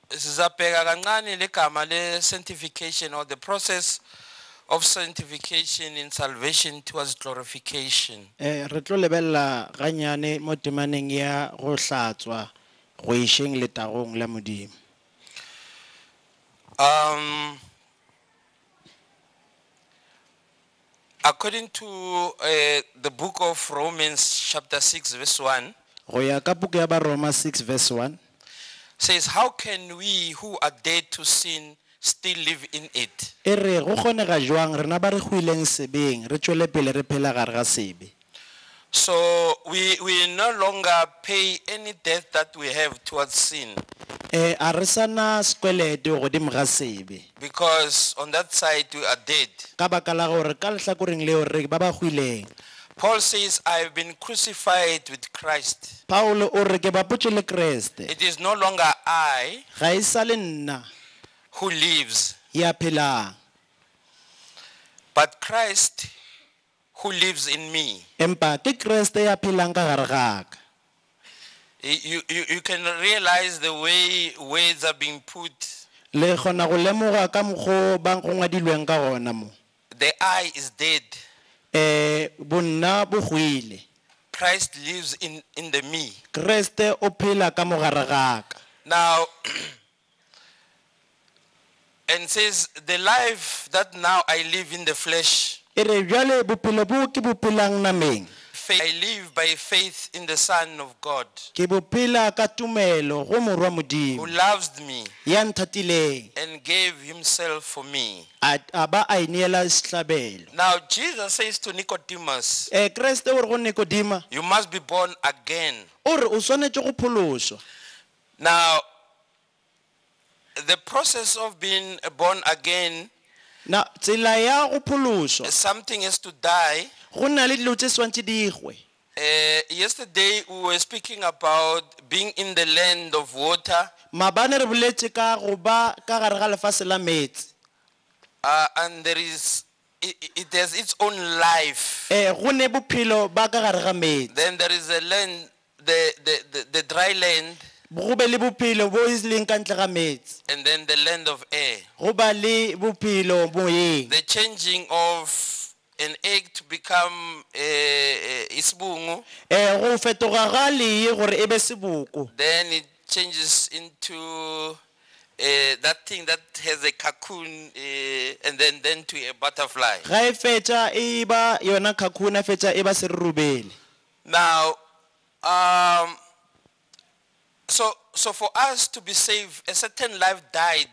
Sizabheka kancane legama le sanctification or the process of sanctification in salvation towards glorification. Re tlo lebella ganyane mo temaneng ya go hlatswa go isheng le tagong la modimo. According to the book of Romans chapter 6 verse 1, Go ya ka buku ya Baroma 6 verse 1 says, how can we who are dead to sin still live in it? e re go kgonega jwang rena ba re go ileng sebeng re tšwele pele re phela gare ga sebe. So we no longer pay any debt that we have towards sin, A re sana sekwelete godimo ga sebe because on that side we are dead. ka baka la gore ka lehlakoreng leo re ba ba go ileng. Paul says, I have been crucified with Christ. Paulo o re ke bapotše le Kriste, It is no longer I ga e sa le nna who lives, ya phelang, but Christ who lives in me. empa ke Kriste ya phelang ka gare ga ka. You can realize the way words are being put. Le kgona go lemoga ka mokgwa ba go ngwadilweng ka gona mo. The I is dead. Bonna bo goile. Christ lives in the me. Kriste o phela ka mo gare ga ka. Now, and says, the life that now I live in the flesh, E re bjale bophelo bo ke bo phelang nameng. I live by faith in the Son of God, Ke bo phela ka tumelo go morwa who modimo loves me ya nthatileng and gave himself for me. a ba a ineela sehlabelo. Now, Jesus says to Nicodemus, Kriste o re go Nikodima you must be born again. o re o swanetše go pholoswa. Now, the process of being born again, Na tsela ya go pholoswa something has to die. go na le dilo tse swantše di gwe. Yesterday we were speaking about being in the land of water, Mabane re boletše ka go ba ka gare ga lefase la meetse. and it has its own life. Go ne bophelo ba ka gare ga meetse. Then there is a land, the dry land, Go be le bophelo bo e leng ka ntle ga meetse. and then the land of air. Go ba le bophelo moyeng. The changing of an egg to become isbungu, Go fetoga ga lee gore e be seboko. then it changes into that thing that has a cocoon, and then to a butterfly. Ga e fetša e ba yona cocoon, fetša e ba serurubele. Now, so for us to be saved, a certain life died,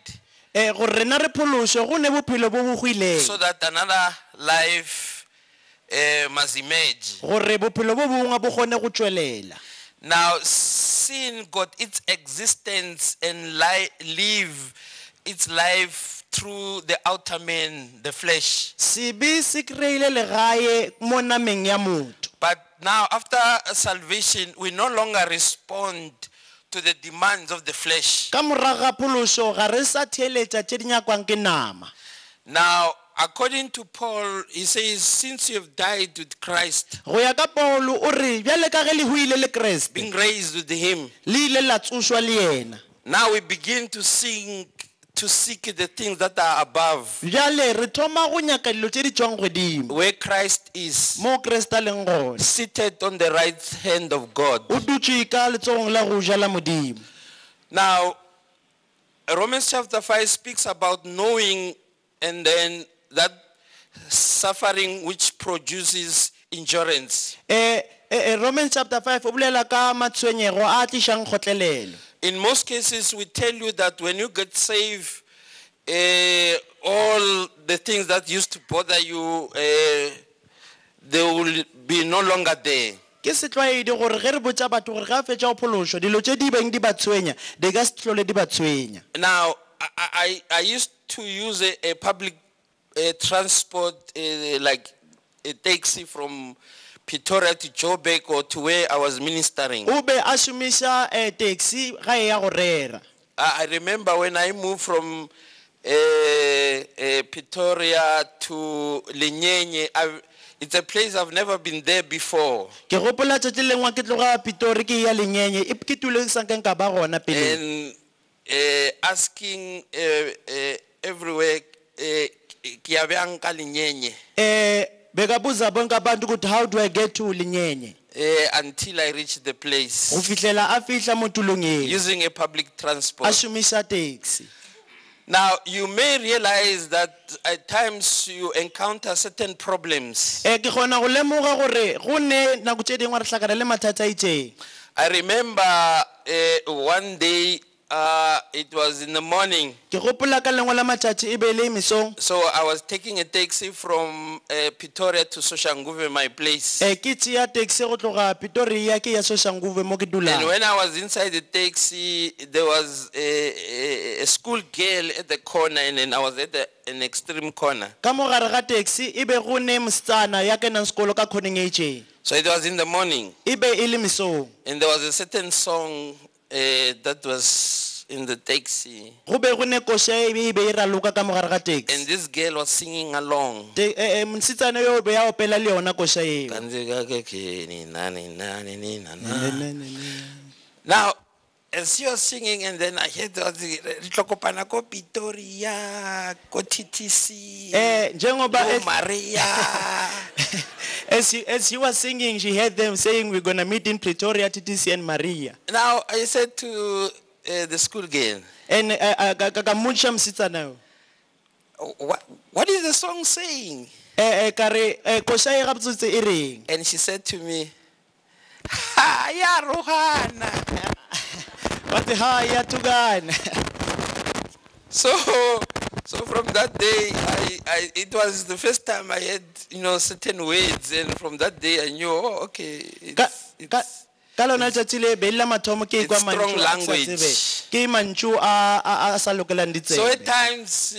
Gore rena re phološwe go ne bophelo bo bo goileng. so that another life must emerge. Gore bophelo bo bongwe bo kgone go tšwelela. Now, sin got its existence and live its life through the outer man, the flesh. Sebe se kreile legae mo nameng ya motho. But now, after salvation, we no longer respond to the demands of the flesh. Ka morago ga phološo ga re sa theeletša tše di nyakwang ke nama. Now, according to Paul, he says, since you have died with Christ, Go ya ka Paulo o re bjale ka ge le huile le Kriste being raised with him, le ile la tsošwa le yena. now we begin to seek the things that are above, Bjale re thoma go nyaka dilo tše di tšwang godimo where Christ is mo Kriste a leng gone. seated on the right hand of God. O dutše ka letsogong la go ja la modimo. Now, Romans chapter 5 speaks about knowing, and then that suffering which produces endurance. Romans chapter 5 o bolela ka matshwenyego a tlišang kgotlelelo. In most cases, we tell you that when you get saved, all the things that used to bother you, they will be no longer there. Ke setlwaedi gore ge re botša batho gore ga fetša go phološwa dilo tše di beng di ba tshwenya di ka se tlhole di ba tshwenya. Now, I used to use a public transport, like a taxi from Pretoria to Joburg or to where I was ministering. O be a šomiša taxi ga e ya go rera. I remember when I moved from Pretoria to Lenyenye, It's a place I've never been there before. Ke gopola tšatši le lengwe ke tloga Pitori ke ya Lenyenye ke tulo ke sa nkeng ka ba gona pele. And asking everywhere, ke ya bjang ka Lenyenye? Bekabuza bonke abantu ukuthi how do I get to Lenyenye? Until I reach the place. Go fihlela a fihla mo tulong eo. Using a public A transport. šomiša taxi. Now, you may realize that at times you encounter certain problems. Ke kgona go lemoga gore go ne nako tše dingwe re hlakana le mathata a itseng. I remember one day, it was in the morning. Ke gopola ka lengwe la matšatši e be le mesong. So I was taking a taxi from Pretoria to Soshanguve, my place. Ke tšea taxi go tloga Pretoria ke ya Soshanguve mo ke And dulang. when I was inside the taxi, there was a school girl at the corner, and then I was at an extreme corner. Ka mo gare ga taxi e be go ne mosetsana ya kenang sekolo ka corneng e itšeng. So it was in the morning, E be e le mesong. and there was a certain song that was in the taxi, Go be go ne koša e be e raloka ka mo gare ga and taxi. this girl was singing along. Mosetsana yo o be ya opela le yona koša eo. Now, as she was singing, and then I heard Ritlokopana ko Pretoria, ko TTC, Njengoba ko Maria. as she was singing, she heard them saying we're gonna meet in Pretoria, TTC and Maria. Now, I said to the school girl, And ka mmuša mosetsana yo. what is the song saying? Ka re koša e gabotsotse e reng? And she said to me, ha, ya Rohana. Ba te ha ya tugana. So from that day, it was the first time I had, certain words, and from that day I knew, okay, Ka lona letšatši le be le mathomo ke kwa It's strong mantšu a ke sa language. tsebe. Ke mantšu a sa lokelang ditsebe. So at times,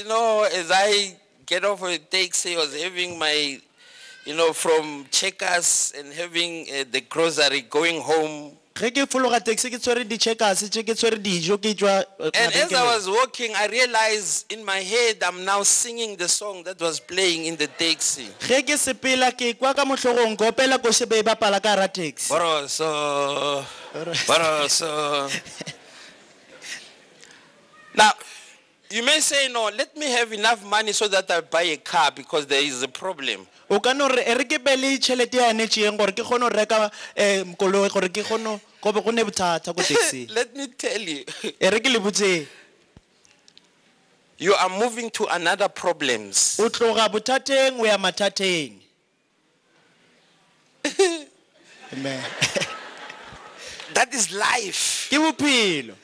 as I get off a taxi, I was having my, from Checkers and having the grocery going home. Ge ke fologa taxi ke tshwere di-checkers tše ke tshwere dijo ke tšwa And as I mabenkeleng. was walking, I realized in my head, I'm now singing the song that was playing in the taxi. Ge ke sepela ke kwa ka mohlogong ke opela koše be e bapala ka hara taxi. Boroso. Now, you may say, no, let me have enough money so that I buy a car because there is a problem. O ka no re e re ke be le tšhelete ya netšeng gore ke kgone go reka koloi gore ke kgone go be go ne bothata ko taxing. Let me tell you, E re ke le botseng. you are moving to another problems. O tloga bothateng o ya mathateng. Amen. That is life. Ke bophelo.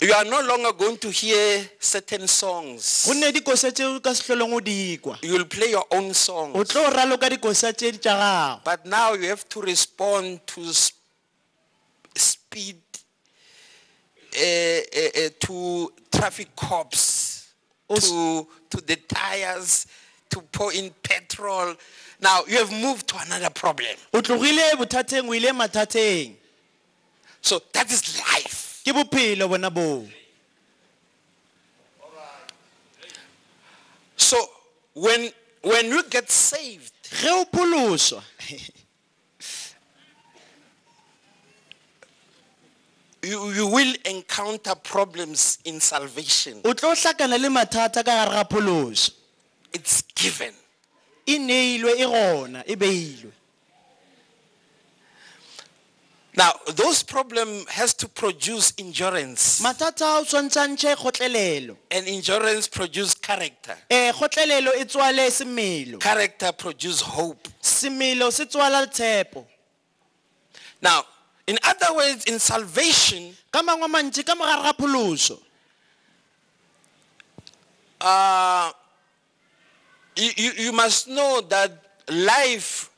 You are no longer going to hear certain songs. Go ne dikoša tšeo ka sehlolong o di kwa. You will play your own O songs. tlo raloka dikoša tše tša gago. But now you have to respond to speed, to traffic cops, to the tires, to pour in petrol. Now you have moved to another problem. O tlogile bothateng o ile mathateng. So that is life. Ke bophelo bona boo. So when you get saved, Ge o pholoswa. you will encounter problems in salvation. O tlo hlakana le mathata ka gare ga pholoso. It's given. E neilwe e gona e beilwe. Now, those problems has to produce endurance. Mathata o tshwantšhantšhe kgotlelelo. And endurance produce character. Kgotlelelo e tswale semelo. Character produce hope. Semelo se tswala tshepo. Now, in other words, in salvation, Ka mangwe a mantši ka mogare ga pholoso. you must know that life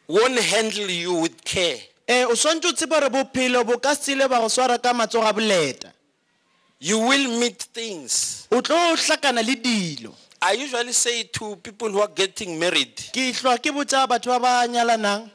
won't handle you with care. O swantse o tsebe gore bophelo bo ka se ile ba go swara ka matsogo a boleta. You will meet things. O tlo hlakana le dilo. I usually say to people who are getting married, Ke hlwa ke botsa batho ba ba nyalanang.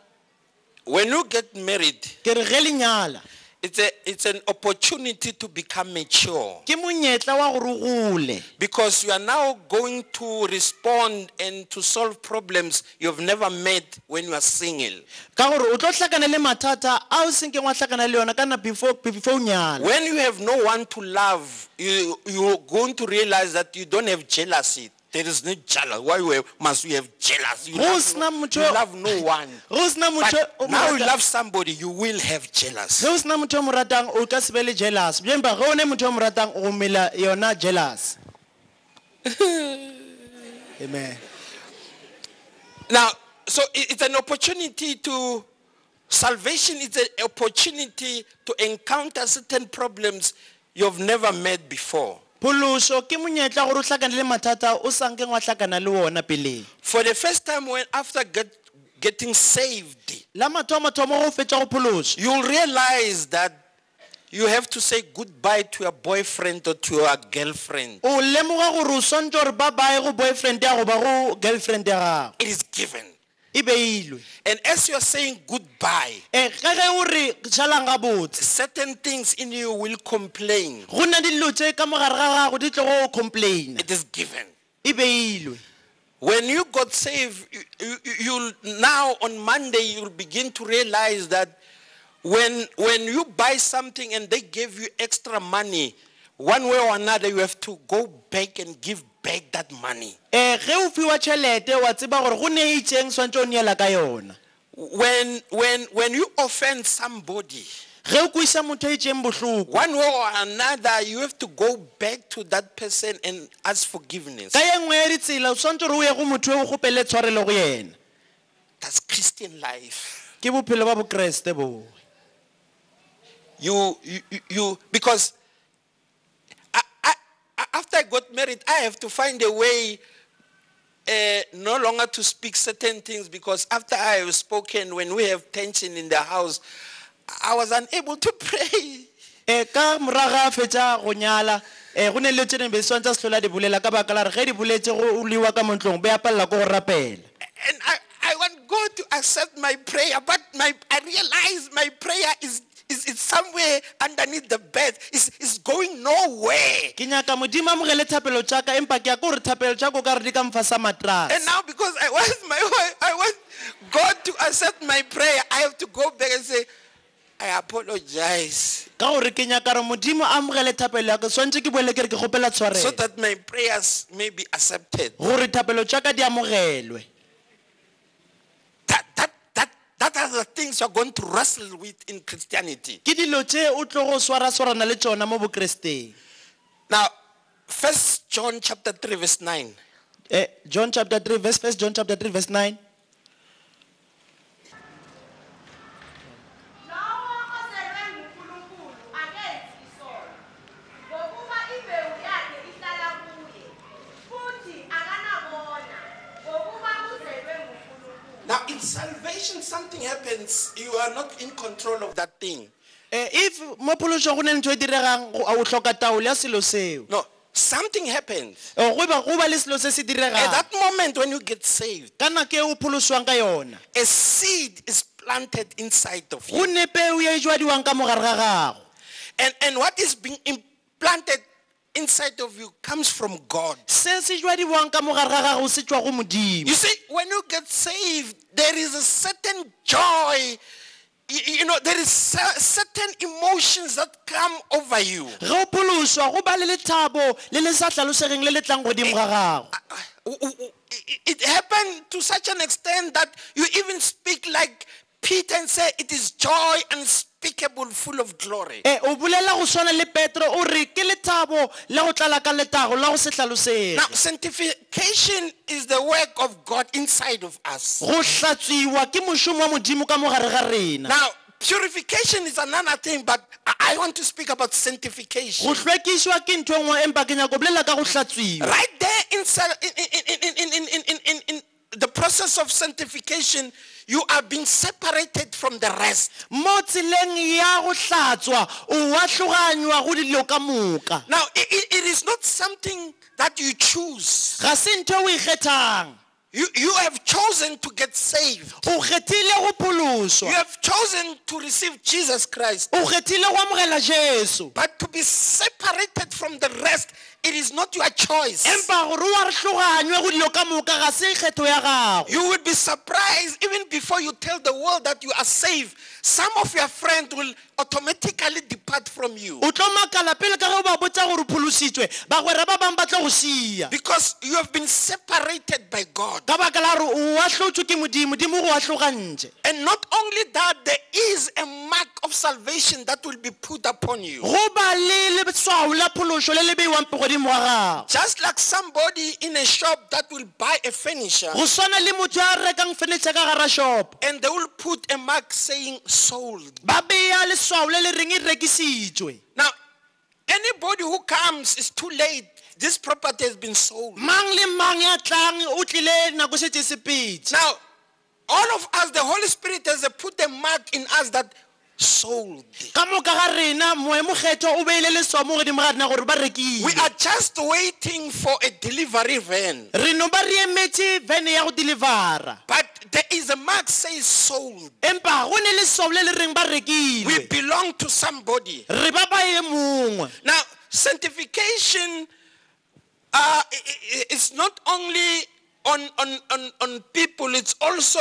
when you get married, Ke re ge le nyala. It's an opportunity to become mature. Ke monyetla wa gore o gole. Because you are now going to respond and to solve problems you've never met when you are single. Ka gore o tlo hlakana le mathata a o seng ke wa hlakana le yona kana before o nyala. When you have no one to love, you're going to realize that you don't have jealousy. There is no jealousy. Why must you have jealousy? You love no one. But now you love somebody, you will have jealousy. Ge o sena motho mo ratang o ka se be le jealous. Bjempa ge o ne motho mo ratang o mela yona jealous. Amen. Now, so it's an opportunity to salvation. It's an opportunity to encounter certain problems you've never met before. Pholoso ke monyetla gore o hlakane le mathata o sanke wa hlakana le wona pele. For the first time after getting saved, La mathomo go fetša go pholoso. you'll realize that you have to say goodbye to your boyfriend or to your girlfriend. O lemoga gore o swantse gore bye bye go boyfriend ya go ba go girlfriend ya gago. It is given. E beilwe. And as you are saying goodbye, Ge o re tšhalang gabotse. certain things in you will complain. Go na dilo tše ka mogare ga gago di tlo go complain. It is given. E beilwe. When you got saved, you'll now on Monday you'll begin to realize that when you buy something and they give you extra money, one way or another you have to go back and give back that money. Ge o fiwa tšhelete wa tseba gore go ne itšeng swantse o neela ka yona. When you offend somebody, Ge o kuisa motho itšeng bohloko. one way or another you have to go back to that person and ask forgiveness. Ka ye nngwe ya ditsela o swantse gore o ye go motho o gopele tshwarelo go yena. That's Christian life. Ke bophelo ba bokreste bo. You because after I got married, I have to find a way no longer to speak certain things, because after I have spoken, when we have tension in the house, I was unable to pray. Ka moraga fetša go nyala go ne le tšene be swantse se hlola di bolela ka baka la re ge di boletse go liwa ka montlong be apalela ko go rapela. And I want God to accept my prayer, but I realize my prayer is somewhere underneath the bed. It's going nowhere. Ke nyaka modimo amogele thapelo tša ka empa ke ya ko gore thapelo tša ko ka re di ka mfasa matras. And now because I want God to accept my prayer, I have to go back and say, I apologize. Ka gore ke nyaka re modimo amogele thapelo ya ka swantse ke boele ke re ke gopela So tshwarelo that my prayers may be accepted. gore thapelo tša ka di amogelwe. That are the things you're going to wrestle with in Christianity. Ke dilo tše o tlo go swara-swarana le tšona mo bokresteng. Now, 1 John chapter 3 verse 9. John chapter 3 verse 1 John chapter 3 verse 9. Now, in salvation, something happens. You are not in control of that thing. If mo phološong go ne ntho e diregang a o hloka taolo ya selo seo. No, something happens. Go ba le selo se se At diregang. that moment when you get saved, Ka nako e o phološwang ka yona. a seed is planted inside of Go you. ne peo ya e jwadiwang ka mogare ga gago. And what is being implanted inside of you comes from God. Se se jwadiwang ka mogare ga gago se tšwa go modimo. You see, when you get saved, there is a certain joy. You know, there is certain emotions that come over you. Ge o phološwa go ba le lethabo le le sa hlalosegeng le le tlang godimo ga gago. It happened to such an extent that you even speak like Peter and say it is joy unspeakable, full of glory. O bolela go swana le Petro o re ke lethabo la go tlala ka letago la go se hlalosege. Now, sanctification is the work of God inside of us. Go hlatswiwa ke mošomo wa modimo ka mogare ga rena. Now, purification is another thing, but I want to speak about sanctification. Go hlwekišwa ke ntho nngwe empa ke nyaka go bolela ka go hlatswiwa. Right there in the process of sanctification, you are being separated from the rest. Mo tseleng ya go hlatswa o wa tloganywa go dilo ka moka. Now, it is not something that you choose. Ga se ntho o e kgethang. You have chosen to get saved. o kgethile go You pholoswa, have chosen to receive Jesus Christ. o kgethile go amogela Jesu. But to be separated from the rest, it is not your choice. Empa gore wa re tloganywe go dilo ka moka ga se kgetho ya gago. You will be surprised even before you tell the world that you are saved. Some of your friends will automatically depart from you. O tlo makala pele ka ge o ba botsa gore o pholositswe, bagwera ba bangwe ba tla go sia. Because you have been separated by God. Ka baka la gore o atlhotswe ke Modimo, Modimo go atlhogantše. And not only that, there is a mark of salvation that will be put upon you. Go ba le leswao la phološo le le beiwang pe godimo ga gago. Just like somebody in a shop that will buy a furniture Go swana le motho a rekang furniture ka gara shop. and they will put a mark saying sold. Ba beya leswao le le reng e rekisitswe. Now, anybody who comes is too late. This property has been sold. Mang le mang ya tlang o tlile nako setse se petse. Now, all of us, the Holy Spirit has put a mark in us that sold. Ka moka ga rena moemokgetho o beile leswao mo godimo ga rena gore ba rekile. We are just waiting for a delivery van. Re no ba re emetse vene ya go delivera. But there is a mark says sold. Empa go ne leswao le le reng ba We rekile. belong to somebody. Re ba ba e mongwe. Now, sanctification it's not only on people, it's also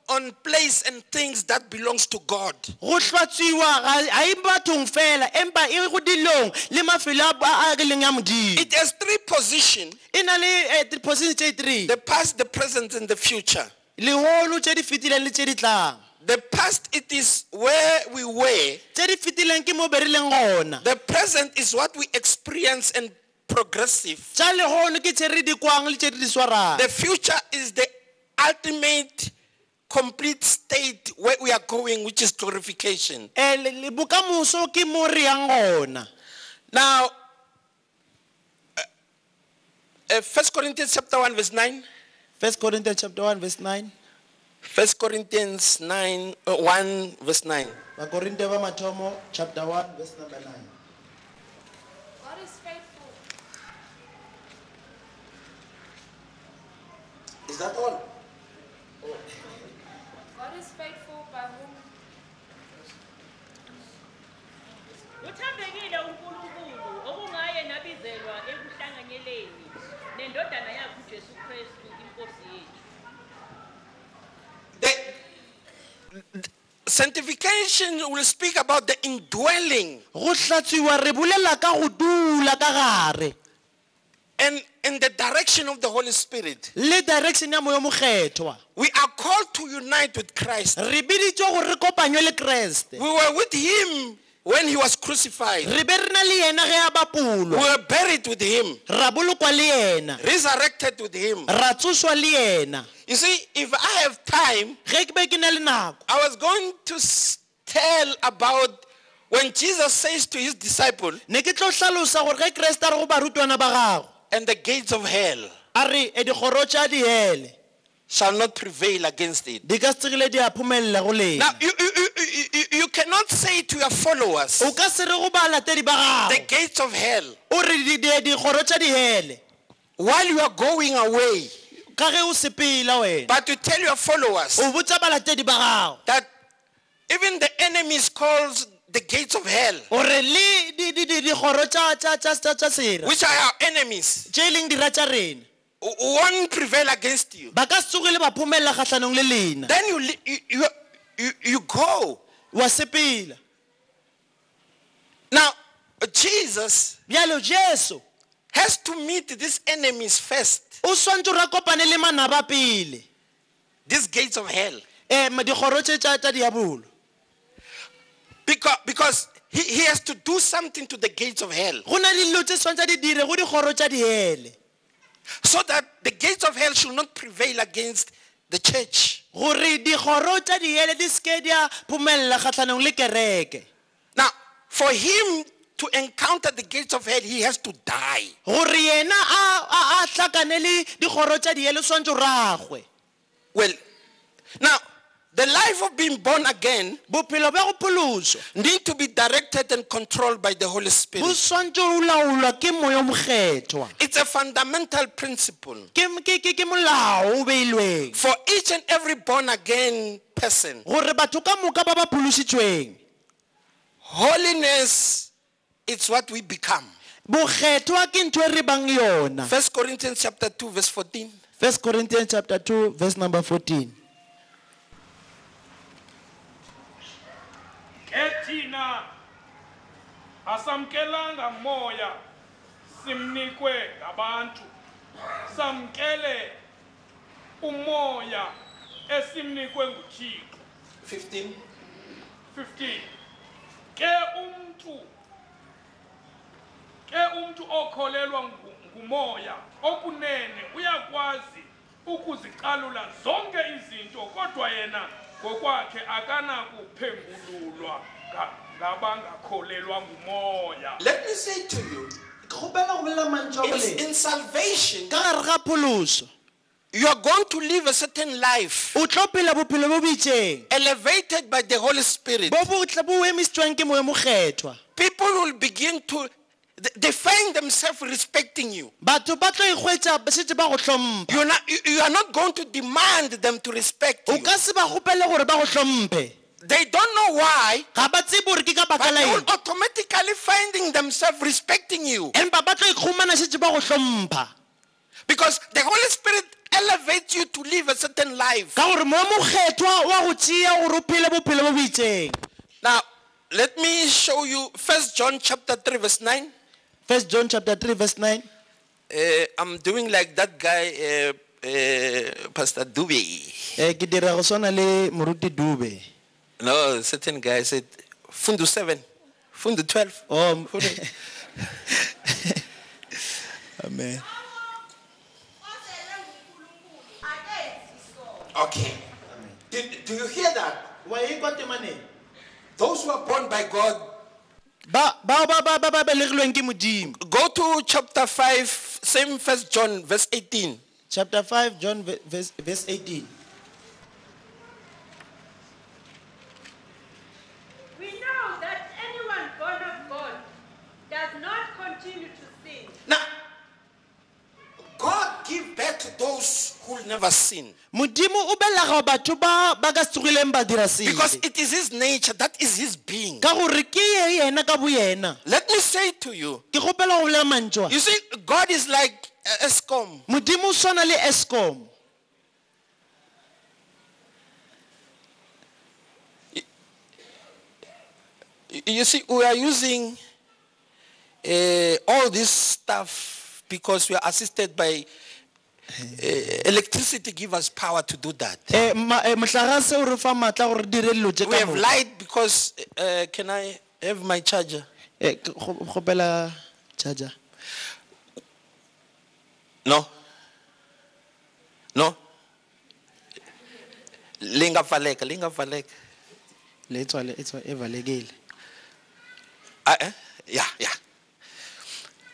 on place and things that belongs to God. Go hlwatsiwa ga e bathong fela empa e go dilong le mafelo a ke leng ya Modimo. It has three positions: E na le position tse 3. the past, the present, and the future. Leholo tse di fetileng le tse di tlang. The past, it is where we were. Tse di fetileng ke mo berileng gona. The present is what we experience and progressive. Tsa lehono ke tse re di kwang le tse di swarang. The future is the ultimate complete state where we are going, which is glorification. Le bokamoso ke mo re yang gona. Now, 1 Corinthians chapter 1 verse 9. 1 Corinthians chapter 1 verse 9. 1 Corinthians 1 verse 9. Ba Korinte ba mathomo chapter 1 verse number 9. God is faithful. Is that all? God is faithful by whom Uthambekile uNkulunkulu okungaye nabizelwa ekuhlanganyeleni nendodana yakhe uJesu Kristu inkosi yethu. The sanctification will speak about the indwelling Go hlatsiwa re bolela ka go dula ka gare. and in the direction of the Holy Spirit. Le direction ya moyo mokgethwa. We are called to unite with Christ. Re biditswe gore re kopanywe le Kriste. We were with him when he was crucified. Re be re na le yena ge a We bapolwa. were buried with him, Ra bolokwa le yena. resurrected with him. Ra tsoswa le yena. You see, if I have time, Ge ke be ke na le nako. I was going to tell about when Jesus says to his disciple, Ne ke tlo hlalosa gore ge Kriste a re go barutwana ba gago. and the gates of hell A re e dikgoro tša dihele shall not prevail against it. di ka se tsegile di a phomella go lena. Now, you cannot say to your followers, O ka se re go balatedi ba the gago. gates of hell, O re dikgoro tša dihele while you are going away, ka ge o sepela wena. but to tell your followers O botsa balatedi ba gago. that even the enemies calls the gates of hell, O re le dikgoro tša sera which are our enemies, tše e leng dira tša rena. won't prevail against you. Ba ka se tsogile ba phomella kgatlhanong le lena. Then you go. Wa sepela. Now, Jesus Bjalo Jesu has to meet these enemies first, o swantse ra kopane le manaba pele. these gates of hell, Dikgoro tše tša diabolo. because he has to do something to the gates of hell, Go na le dilo tše swantse di dire go dikgoro tša dihele. so that the gates of hell should not prevail against the church. Gore dikgoro tša dihele di seke di a phomella kgatlhanong le kereke. Now, for him to encounter the gates of hell, he has to die. Gore yena a hlakane le dikgoro tša dihele o swantse o ragwe. Well, now, The life of being born again bophelo ba go phološwa need to be directed and controlled by the Holy bo Spirit. swantse o laolwa ke moya o mokgethwa It's a fundamental principle ke molao o beilweng for each and every born again person. gore batho ka moka ba ba phološitšweng Holiness is what we become. bokgethwa ke ntho e re bang yona 1 Corinthians chapter 2 verse 14. 1 Corinthians chapter 2 verse number 14 Ethina asamkelanga moya simnikwe ngabantu samkele umoya esimnikwe nguThixo 15. 15 ke umntu okholelwa ngumoya okunene uyakwazi ukuzicalula zonke izinto kodwa yena ngokwakhe akanakuphengululwa ngabangakholelwa ngumoya. Let me say to you, in salvation, ka gare ga phološo you are going to live a certain life o tlo phela bophelo bo boitšeng elevated by the Holy Spirit. bo botle bo emisitswang ke moya mokgethwa People will begin to, they find themselves respecting you. batho ba tlo ikgwetsa setse ba go hlompha You are not going to demand them to respect o you. ka se ba gopele gore ba go hlomphe They don't know why, ga ba tsebe gore ke ka but baka la they will eng automatically finding themselves respecting you. empa ba tlo ikgomana setse ba go hlompha Because the Holy Spirit elevates you to live a certain life. ka gore moya mokgethwa wa go tšea gore o phele bophelo bo boitšeng Now, let me show you 1 John chapter 3 verse 9. 1 John chapter 3 verse 9 I'm doing like that guy, Pastor Dube. ke dira go swana le moruti dube No, certain guy said, Fundu 7, Fundu 12. oh amen Okay. Do you hear that? wa ikwa temaneng Those who are born by God, ba belegilweng ke modimo go to chapter 5, same 1 John, verse 18. chapter 5 John verse 18 We know that anyone born of God does not continue to sin. Now, God give back to those who will never sin. modimo o belega batho ba ka se tsogileng ba dira Because sele it is his nature, that is his being. ka gore ke ye yena ka boyena Let me say to you, ke gopela go bolela mantšwa you see, God is like Eskom. modimo o swana le escom You see, we are using all this stuff because we are assisted by electricity. Give us power to do that. motlagase o re fa maatla gore re dire dilo tše We ka have moka. light because can I have my charger? Ke gopela charger No. No. Linga valeka. le etswa e valekile Yeah.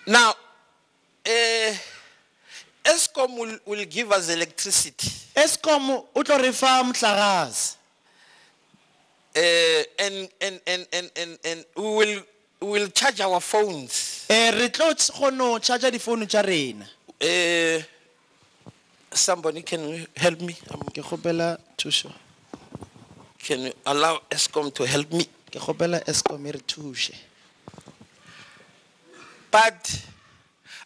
Now, Eskom will give us electricity. escom o tlo re fa motlagase And we will charge our phones. re tlo kgona go charger difounu tša rena Somebody can help me? ke gopela thušo Can you allow Eskom to help me? ke gopela escom e re thuše But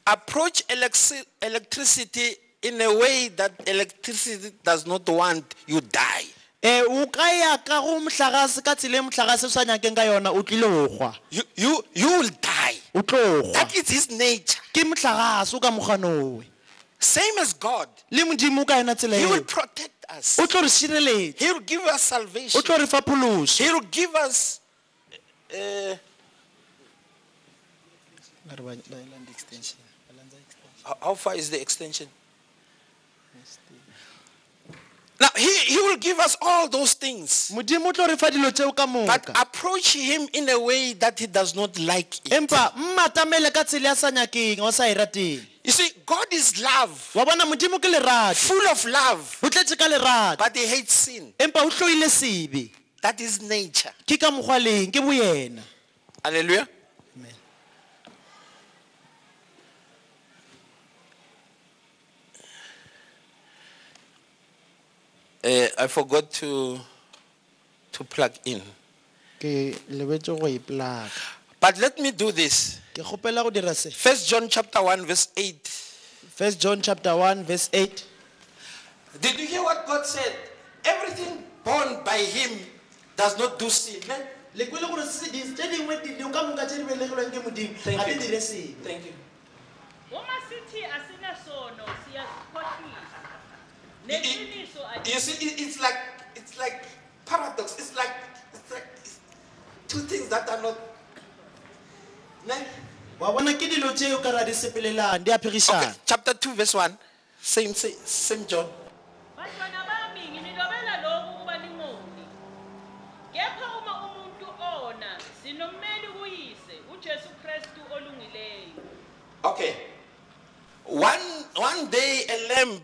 approach electricity in a way that electricity does not want you die. o ka ya ka go motlagase ka tsela e motlagase o sa nyakeng ka yona o tlile go gwa You will die. o tlo gwa That is his nature. ke motlagase o ka moganowe Same as God. le modimo o ka yona tsela He will eo protect us. o tlo re šireletša He will give us salvation. o tlo re fa pholoso He will give us how far is the extension? Now, he will give us all those things. modimo o tlo re fa dilo tseo ka But moka approach him in a way that he does not like it. empa mmatamele ka tsela ya sa nyakeng o sa e rateng You see, God is love, wa bona modimo ke lerato full of love, o tletse ka lerato but he hates sin. empa o tloile sebe That is nature. ke ka mokgwa leng ke boyena Hallelujah. Amen. I forgot to plug in. ke lebetse go e plaka But let me do this. ke kgopela go dira se 1 John chapter 1 verse 8. 1 John chapter 1 verse 8 Did you hear what God said? Everything born by him does not do sin. Eh? le kwele gore se di tse dingwe di ka moka tse di belegilweng ke modimo Thank ga you. di dire sebe Thank you. Uma sithi asinasono siyazikhohlisa. You- Neqiniso You see, it's like paradox. It's like two things that are not. Ne? wa bona ke dilo tseo ka ra di sepelelang di a Okay, phegisana chapter 2, verse 1. Same John. Bantwana bami nginilobela lokhu kuba ningoni. Kepha uma umuntu ona sinommeli kuyise uJesu Kristu olungileyo. Okay. One day a lamb.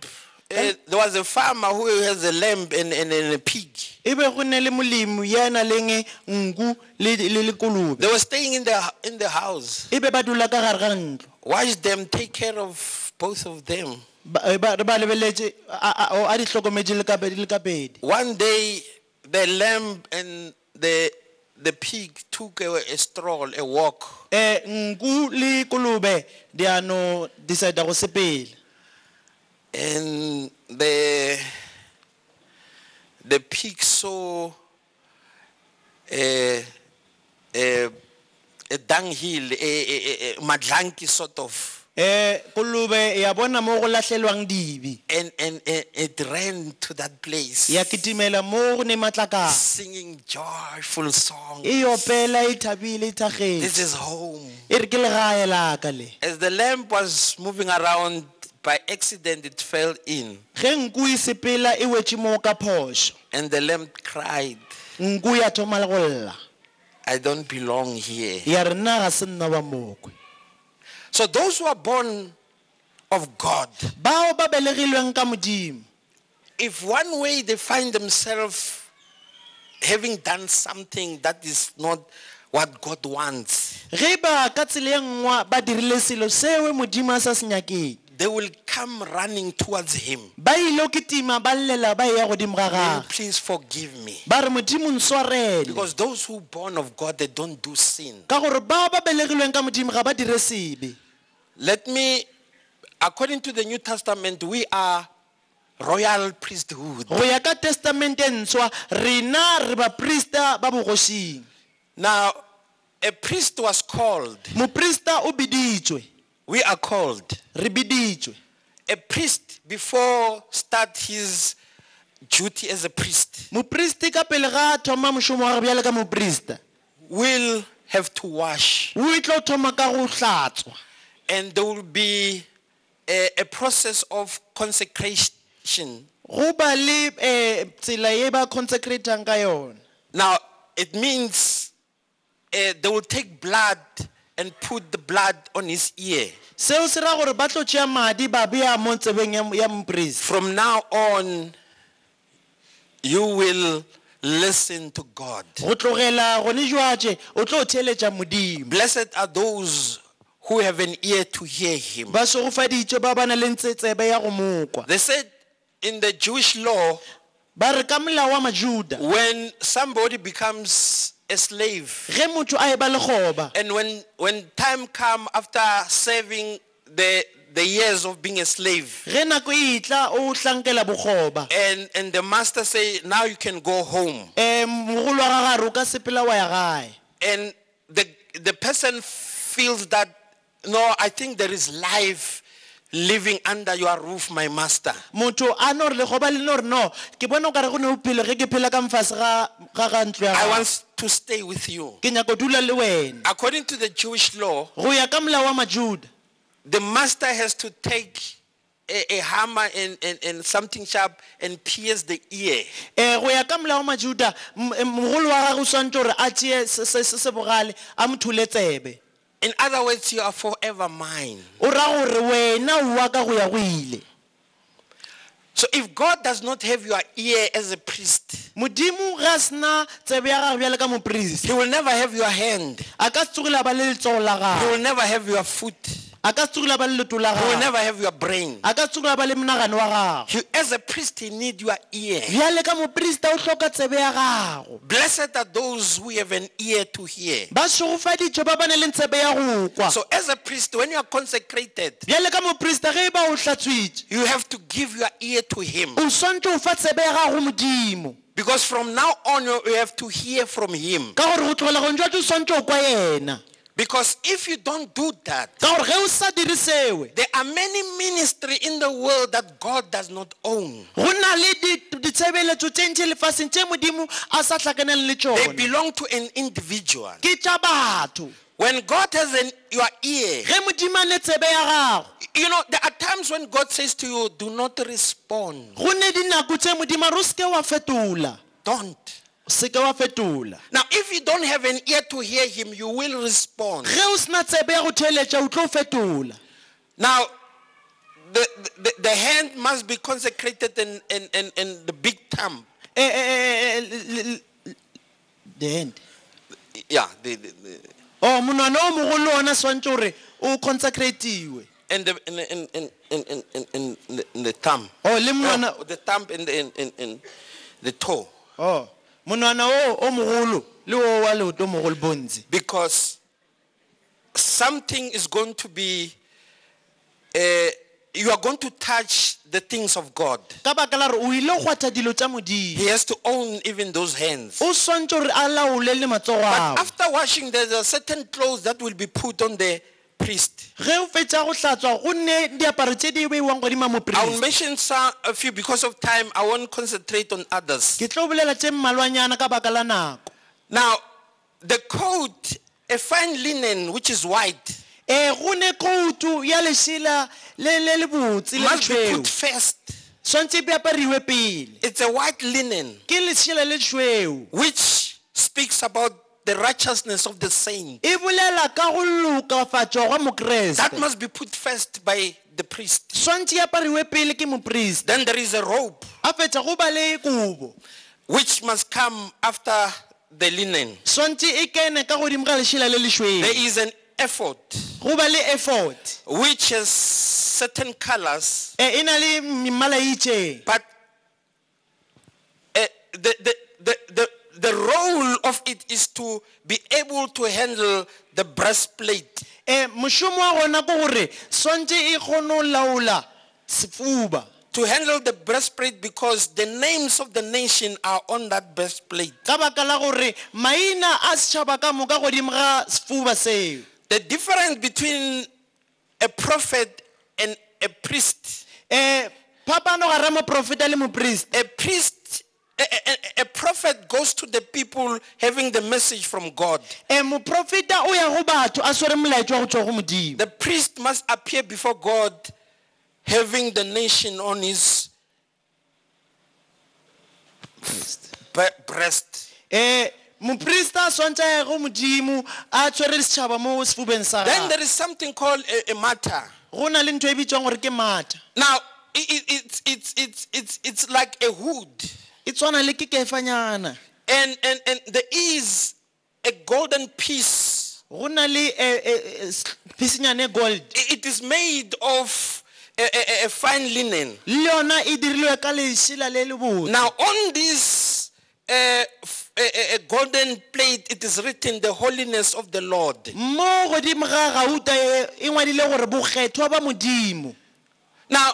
There was a farmer who has a lamb and a pig. e be go ne le molemi ya na leng nku le kolube They were staying in the house. e be ba dula ka gare ga ntlo Watch them take care of both of them. ba lebeletse a di hlokometse le ka pedi One day, the lamb and the pig took a stroll, a walk. nku le kolobe di ano decide go sepela And the pig saw a dunghill, a madlanki sort of, kolobe ya bona mo go latlhelwang dibi and it ran to that place, ya kitimela mo go ne matlakala singing joyful song. e opela e thabile e thagetse This is home. e re ke legae la ka le As the lamb was moving around, by accident it fell in, ge nku e sepela e wetse mo ka phoso and the lamb cried, nku ya thoma le go lla I don't belong here. ya re nna ga se nna ba mokwe So those who are born of God, bao ba belegilweng ka modimo if one way they find themselves having done something that is not what God wants, ge ba ka tsela e nngwe ba dirile selo seo modimo a sa se nyakeng they will come running towards him. ba ile kitima ba llela ba ya godimo ga May you gagwe please forgive me. ba re modimo nswarele Because those who are born of God, they don't do sin. ka gore bao ba belegilweng ka modimo ga ba dire sebe Let me, according to the New Testament, we are royal priesthood. go ya ka testamente e ntshwa rena re baprista ba bogosing Now, a priest was called. moprista o biditswe We are called. re biditswe A priest, before start his duty as a priest, mopristi ka pele ga a thoma mošomo wa re bjale ka moprista will have to wash. o tlo thoma ka go hlatswa And there will be a process of consecration. go ba le tsela ye ba consecratang ka yona Now, it means they will take blood and put the blood on his ear. seo se ra gore ba tlo tšea madi ba bea mo tsebeng ya moprista From now on, you will listen to God. go tlogela gone jwatše o tlo theeletša modimo Blessed are those who have an ear to hear him. ba segofaditšwe ba ba na le tsebe ya go mokwa They said in the Jewish law, ba re ka molao wa majuda when somebody becomes a slave, ge motho a e ba lekgoba and when time come after serving the years of being a slave, ge nako e tla o hlankela bokgoba and the master say, now you can go home, mogolo wa gagare o ka sepela wa ya gae and the person feels that, no, I think there is life living under your roof, my master. motho a no re lekgoba le no re no ke bona o ka re go ne bophelo ge ke phela ka mfase ga ntlo ya I gae want to stay with you. ke nyako dula le wena According to the Jewish law, go ya ka molao wa majuda the master has to take a hammer and something sharp and pierce the ear. go ya ka molao wa majuda mogolo wa gagwe o swantse gore a tšee se bogale a mo thule tsebe. In other words, you are forever mine. O ra gore wena o wa ka go ya go ile. So if God does not have your ear as a priest, modimo ga sena tsebe ya gagwe bjale ka mopriest, he will never have your hand. a ka se tsogela ba le letsogo la He gagwe, will never have your foot. a ka se tsogela ba le leto la He will gagwe, never have your brain. a ka se tsogela ba le monagano wa gagwe. As a priest, he need your ear. bjale ka moprista o hloka tsebe ya gago. Blessed are those who have an ear to hear. ba segofaditšwe ba bane le tsebe ya go kwa. So as a priest, when you are consecrated, bjale ka moprista ge ba o hlatswitše, you have to give your ear to him. o swantse o fa tsebe ya gago modimo, Because from now on, you have to hear from him. ka gore go tlogela gong jwa o swantse o kwa yena. Because if you don't do that, ka gore ge o sa dire sewe, there are many ministry in the world that God does not own. go na le ditshebeletso tše ntšhi lefaseng tše modimo a sa hlakaneng le They tšone, belong to an individual. ke tša batho. When God has your ear, ge modimo a le tsebe ya gago, you know, there are times when God says to you, do not respond. go ne dinako tše modimo a re o seke wa fetola, Don't. o seke wa fetola. Now, if you don't have an ear to hear him, you will respond. ge o sena tsebe ya go theeletša o tlo fetola. Now, the hand must be consecrated in the big thumb. The end. Yeah, o monwana o mogolo ona swantse gore o consecratiwe. in the thumb. o le monwana The thumb and the toe. o monwana o mogolo le o wa leoto mogolo bontsi. Because something is going to be, you are going to touch the things of God. ka baka la re o ile go gwatha dilo tša modimo, He has to own even those hands. o swantse gore a laole le matsogo But ao. after washing, there's a certain clothes that will be put on the priest. ge o fetša go hlatswa go nne diaparo tše di beiwang godimo I will mopriest. mention a few because of time. I won't concentrate on others. ke tlo bolela tše mmalwanyana ka baka la nako. Now, the coat, a fine linen which is white, go ne koutu ya lešela le botse le must be lešweu, put first. swantse e beapariwe pele. It's a white linen ke lešela le lešweu, which speaks about the righteousness of the saint. e bolela ka go lokafatšwa gwa mokreste. That must be put first by the priest. swantse e apariwe pele ke mopriest. Then there is a robe a fetša go ba le kobo, which must come after the linen. swantse e kene ka godimo ga lešela le lešweu. There is an ephod go ba le effort, which has certain colors, e na le mmala e itšeng. but the role of it is to be able to handle the breastplate. mošomo wa gona ke gore swantse e kgone go laola sefuba, To handle the breastplate because the names of the nation are on that breastplate. ka baka la gore maina a setšhaba ka moka godimo ga sefuba seo. The difference between a prophet and a priest. phapano gare moprofeta le mopriest. A prophet goes to the people having the message from God. moprofeta o ya go batho a swere molaetso wa go tswa go modimo. The priest must appear before God having the nation on his breast. moprista swantse a ye go modimo a tshwere setšhaba mo sefubeng sa Then gagwe. there is something called a matter. go na le ntho e bitswang gore ke mata, Now, it's like a hood. e tshwana le ke kefanyana. And there is a golden piece. go na le pisinyane gold, It is made of a fine linen. le yona e dirilwe ka lešela le le botse. Now, on this a golden plate, it is written the holiness of the Lord. mo godimo ga gauta e ngwadile gore bokgethwa ba modimo. Now,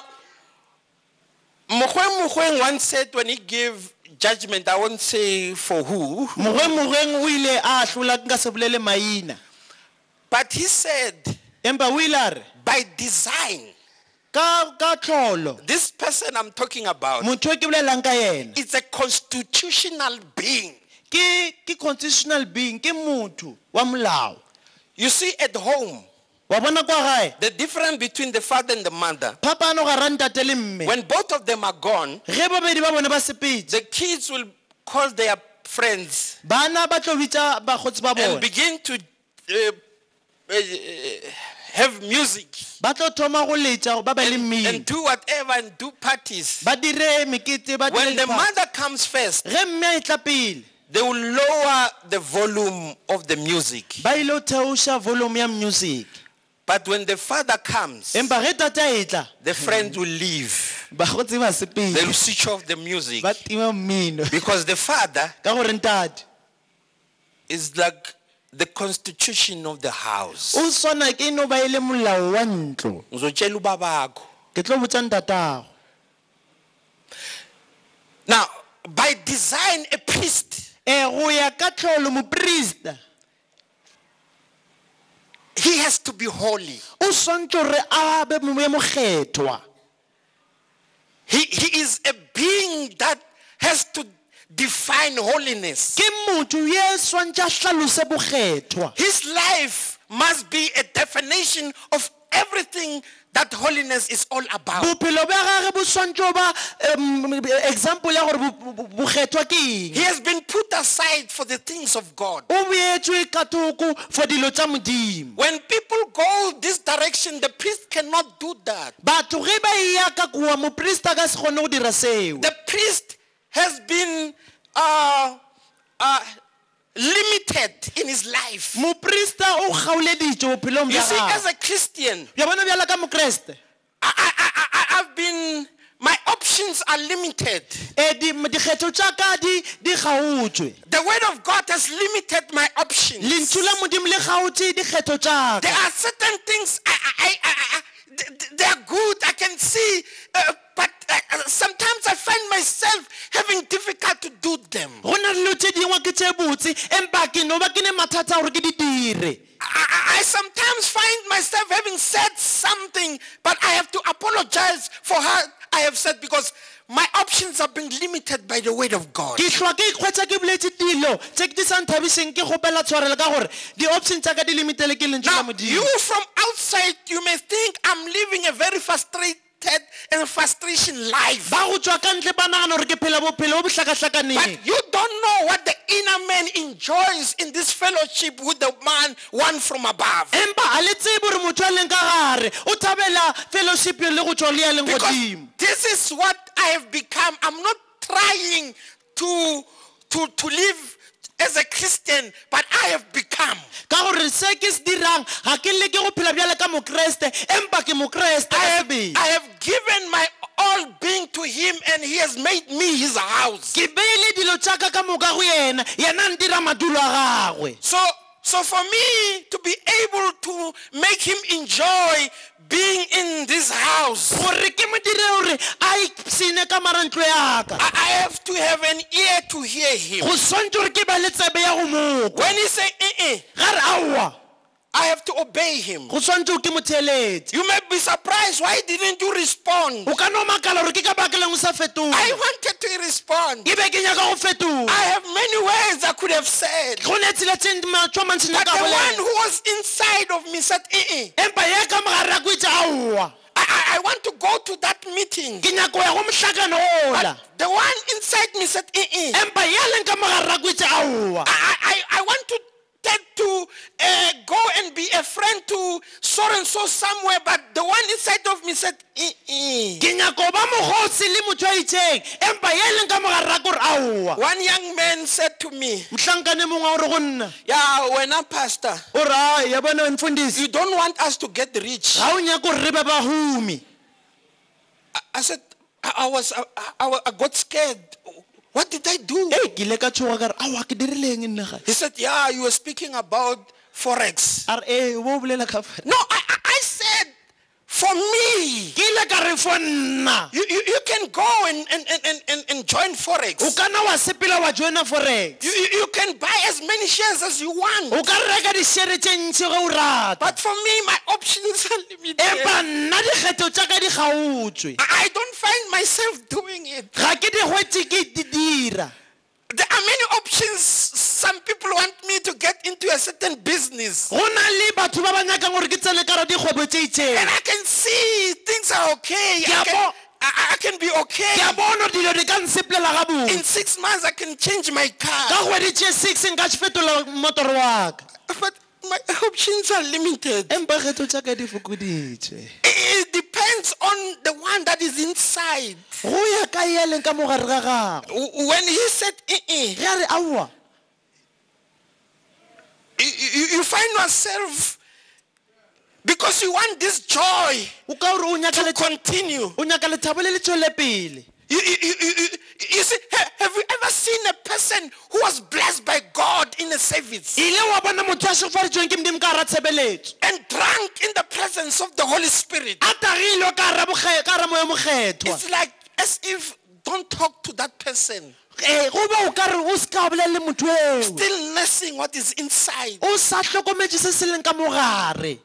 Mogoeng once said when he gave judgment, I won't say for who, mogweng o ile a hlola nka se bolele maina, but he said, empa o ile a re by design, ka tlholo this person I'm talking about, motho o ke bolelang ka yena it's a constitutional being. ke constitutional being, ke motho wa molao. You see, at home, wa bona kwa gae the difference between the father and the mother, phapano ga rantate le mme when both of them are gone, ge babedi ba bone ba sepetse the kids will call their friends bana ba tlo bitsa bagotsi ba and bone begin to have music ba tlo thoma go letša ba ba le mmino and do whatever and do parties. ba dire mekete ba When dire the mother comes first, ge mme a etla pele they will lower the volume of the music. ba ile o theoša volume ya music But when the father comes, empa ge tate a etla the friends will leave. bagotsi ba They will sepele switch off the music ba tima mmino because the father ka gore ntate is like the constitution of the house. o swana ke no ba ile molao wa ntlo Ngizotshela ubabakho. ke tlo botsa ntatago Now, by design, a priest, go ya ka tlholo moprista he has to be holy. o swantse gore a be mokgethwa He is a being that has to define holiness. ke motho ye swantse a hlalose bokgethwa His life must be a definition of everything that holiness is all about. bophelo ba gage bo swantse ba example ya gore bokgethwa ke eng He has been put aside for the things of God. o beetswe ka thoko for dilo tša modimo When people go this direction, the priest cannot do that. batho ge ba eya ka kua moprista ka se kgone go dira seo The priest has been limited in his life. moprista o kgaoleditše bophelong You bja see, as gagwe a Christian, bja bona bjala ka mokreste my options are limited. dikgetho tša ka di kgaotswe The word of God has limited my options. lentšu la modimo le kgaotse dikgetho tša There ka are certain things they are good. I can see, but sometimes I find myself having difficult to do them. go na le dilo tše dingwe ke tše botse empa ke no ba ke ne mathata a gore ke di dire I sometimes find myself having said something, but I have to apologize for how I have said because my options are being limited by the word of God. ke hlwa ke ikgwetša ke boletse dilo tše ke di sa nthabišeng ke kgopela tshwarela ka gore di-option tša ka di limitele ke lentšu la Now, modimo you from outside, you may think I'm living a very frustrated and frustration life. ba go tšwa ka ntle ba nagana gore ke phela bophelo bo bo hlakahlakaneng But you don't know what the inner man enjoys in this fellowship with the man, one from above. empa a le tsebe gore motho a leng ka gare o thabela fellowship le go tšwa le ya leng Because godimo this is what I have become. I'm not trying to live as a Christian, but I have become. ka gore se ke se dirang ga ke leke go phela bjale ka mokreste empa ke mokreste ka sebele I have given my all being to him and he has made me his house. ke beile dilo tša ka ka moka go yena yena ntira madulo a gagwe So for me to be able to make him enjoy being in this house, gore ke mo dire gore a ipsene ka marantlo yaka I have to have an ear to hear him. go swantse gore ke ba le tsebe ya go moka When he say, gare aowa I have to obey him. go swantse ke mo theeletse You may be surprised. Why didn't you respond? o ka no makala gore ke ka bakeleng o sa fetola I wanted to respond. ke be ke nyaka go fetola I have many words I could have said. go ne tsela tse matšwa mantšhene But ka the one bolela who was inside of me said, empa ye ka mogare a kwetse aowa I want to go to that meeting. ke nyako ya go mohlakano ola But the one inside me said, empa ya leng ka mogare a kwetse aowa I want to take to go and be a friend to so and so somewhere, but the one inside of me said, ke nyako ba mogosi le motho a itšeng empa ye leng ka mogare a kore aowa One young man said to me, mohlankane mongwe a gore go nna yeah, when I'm pastor, o re a ya bona mfundisi you don't want us to get rich. ga o nyako gore re be bahumi I said, I got scared. What did I do? ke ile ka tshoga ka re aowa ke dirileng nna ga He said, yeah, you were speaking about Forex. a re o bo bolela ka No, I said, for me, ke ile ka re fo nna you can go and join Forex. o ka na wa sepela wa joina forex You can buy as many shares as you want. o ka reka dišhere tše ntši ge o rata But for me, my options are limited. empa nna dikgetho tša ka di kgaotswe I don't find myself doing it. ga ke di hwetse ke di dira There are many options. Some people want me me to get into a certain business. Go na le batho ba ba nyakang gore ke tsene ka ra dikgwebo tse itseng. And I can see things are okay. I can be okay. Ke a bona dilo di ka nseplela ga botse. In 6 months, I can change my car. Ka kgwedi tše 6 nka fetola motoro wa ka. But my options are limited. Empa kgetho tša ka di fokoditše. It depends on the one that is inside. Go ya ka yeleng ka mogare ga gago. When he said, Ge a re aowa. you find yourself, because you want this joy O ka gore o to nyaka continue. o nyaka lethabo le le tšwele pele. You see, have you ever seen a person who was blessed by God in a service Ile wa bona motho a šofaditšweng ke Modimo ka hara tshebeletso. and drunk in the presence of the Holy Spirit? A tagilwe ka hara moya mokgethwa. It's like as if don't talk to that person. Go ba o ka re o se ka bolelele motho eo. Still nursing what is inside. O sa hlokometše se se leng ka mogare.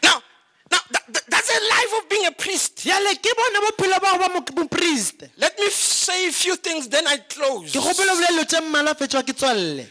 Now that's a life of being a priest. Jale ke bone bophelo ba go ba mopriste. Let me say a few things, then I close. Ke gopela bolelo tše mmala fetšwa ke tswalle.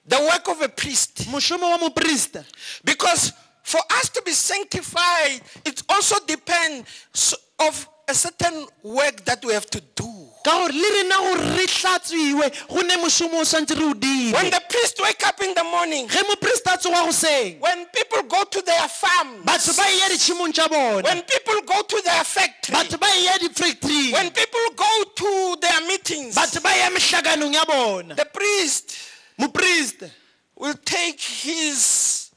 The work of a priest. Mošomo wa mopriste. Because for us to be sanctified, it also depends of a certain work that we have to do. Ka gore le rena gore re hlatswiwe go ne mošomo o swantse re o dire. When the priest wake up in the morning, Ge mopriste a tsoga goseng, when people go to their farms, batho ba eya ditšhimong tša bona, when people go to their factory, batho ba eya di-factory, when people go to their meetings, batho ba eya mehlakanong ya bona, the priest mopriste will take his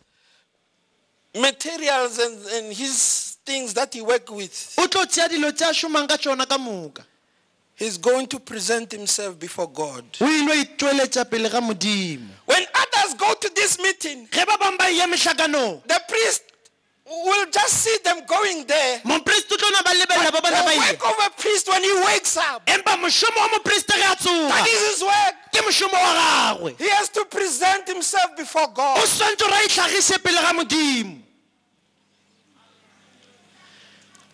materials and his things that he work with. o tlo tšea dilo tše a šomang ka tšona ka moka. He's going to present himself before God. O ile o itšweletša pele ga Modimo. When others go to this meeting, Ge ba bangwe ba eya mehlakanong, the priest will just see them going there. mopriste o tlo na ba lebelela ba The bana ba ile. work of a priest when he wakes up, Empa mošomo wa mopriste ge a that tsoga, is his work. ke mošomo wa gagwe. He has to present himself before O God. swantse gore a itlhagiše pele ga Modimo.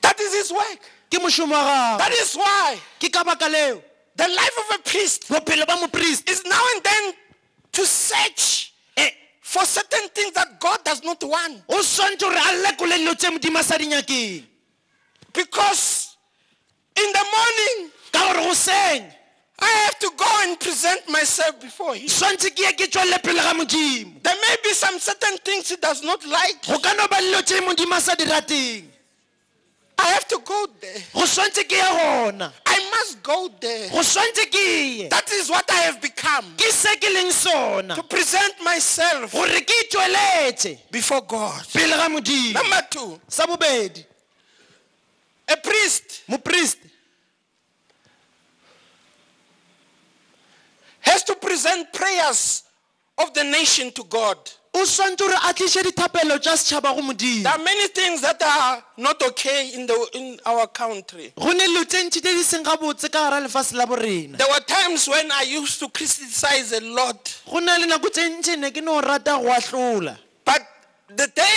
That is his work. Ke mošomo wa That gagwe. is why Ke ka baka leo the life of a priest bophelo ba mopriste is now and then to search for certain things that God does not want. o swantse gore a lekole dilo tše Modimo a sa di nyakeng. Because in the morning, Ka gore goseng I have to go and present myself before him. swantse ke ye ke tswelele pele ga Modimo. There may be some certain things he does not like. Go ka no ba dilo tše Modimo a sa di rateng. I have to go there. Go swantse ke ye gona. I must go there. Go swantse ke ye. That is what I have become. Ke se ke leng sona. To present myself Gore ke itšweletše before God. pele ga Modimo. Number 2, Sa bobedi, a priest mopriste has to present prayers of the nation to God. o swantse gore a tliše dithapelo tša setšhaba go Modimo. There are many things that are not okay in our country. Go ne dilo tše ntši tše di seng gabotse ka gara lefase la borena. There were times when I used to criticize a lot. Go na le nako tše ntši ne ke no rata go ahlola. But the day